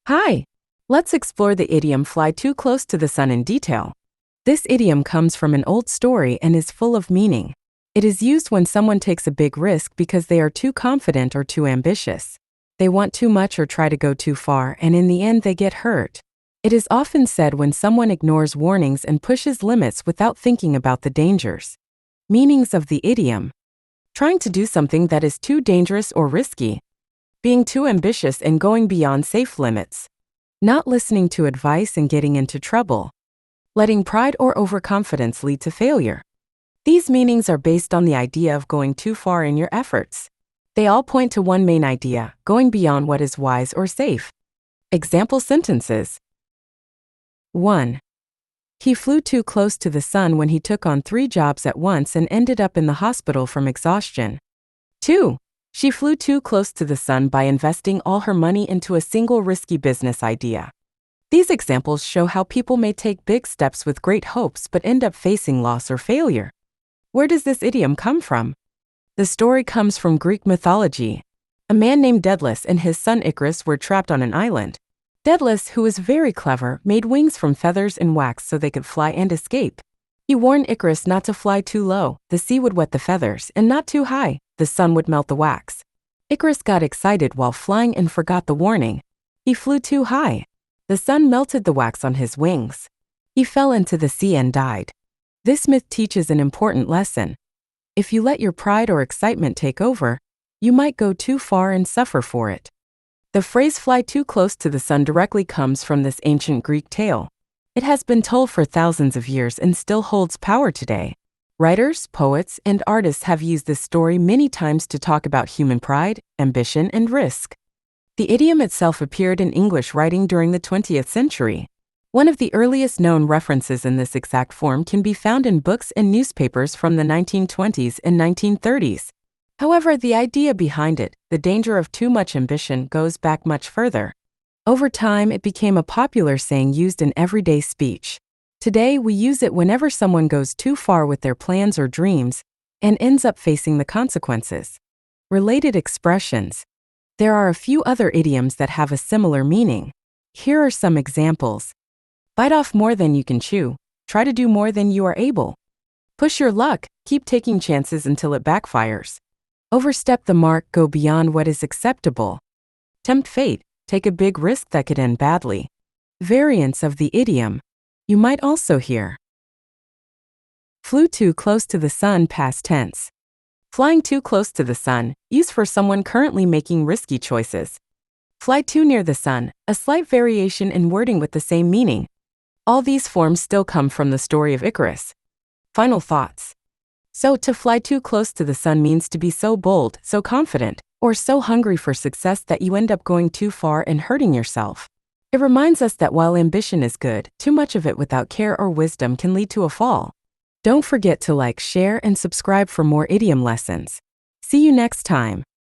Hi! Let's explore the idiom fly too close to the sun in detail. This idiom comes from an old story and is full of meaning. It is used when someone takes a big risk because they are too confident or too ambitious. They want too much or try to go too far, and in the end they get hurt. It is often said when someone ignores warnings and pushes limits without thinking about the dangers. Meanings of the idiom: trying to do something that is too dangerous or risky, being too ambitious and going beyond safe limits, not listening to advice and getting into trouble, letting pride or overconfidence lead to failure. These meanings are based on the idea of going too far in your efforts. They all point to one main idea: going beyond what is wise or safe. Example sentences. 1. He flew too close to the sun when he took on 3 jobs at once and ended up in the hospital from exhaustion. 2. She flew too close to the sun by investing all her money into a single risky business idea. These examples show how people may take big steps with great hopes but end up facing loss or failure. Where does this idiom come from? The story comes from Greek mythology. A man named Daedalus and his son Icarus were trapped on an island. Daedalus, who was very clever, made wings from feathers and wax so they could fly and escape. He warned Icarus not to fly too low, the sea would wet the feathers, and not too high, the sun would melt the wax. Icarus got excited while flying and forgot the warning. He flew too high. The sun melted the wax on his wings. He fell into the sea and died. This myth teaches an important lesson. If you let your pride or excitement take over, you might go too far and suffer for it. The phrase "fly too close to the sun" directly comes from this ancient Greek tale. It has been told for thousands of years and still holds power today. Writers, poets, and artists have used this story many times to talk about human pride, ambition, and risk. The idiom itself appeared in English writing during the 20th century. One of the earliest known references in this exact form can be found in books and newspapers from the 1920s and 1930s. However, the idea behind it, the danger of too much ambition, goes back much further. Over time, it became a popular saying used in everyday speech. Today, we use it whenever someone goes too far with their plans or dreams and ends up facing the consequences. Related expressions. There are a few other idioms that have a similar meaning. Here are some examples. Bite off more than you can chew. Try to do more than you are able. Push your luck. Keep taking chances until it backfires. Overstep the mark. Go beyond what is acceptable. Tempt fate. Take a big risk that could end badly. Variants of the idiom. You might also hear: flew too close to the sun, past tense. Flying too close to the sun, used for someone currently making risky choices. Fly too near the sun, a slight variation in wording with the same meaning. All these forms still come from the story of Icarus. Final thoughts. So, to fly too close to the sun means to be so bold, so confident, or so hungry for success that you end up going too far and hurting yourself. It reminds us that while ambition is good, too much of it without care or wisdom can lead to a fall. Don't forget to like, share, and subscribe for more idiom lessons. See you next time.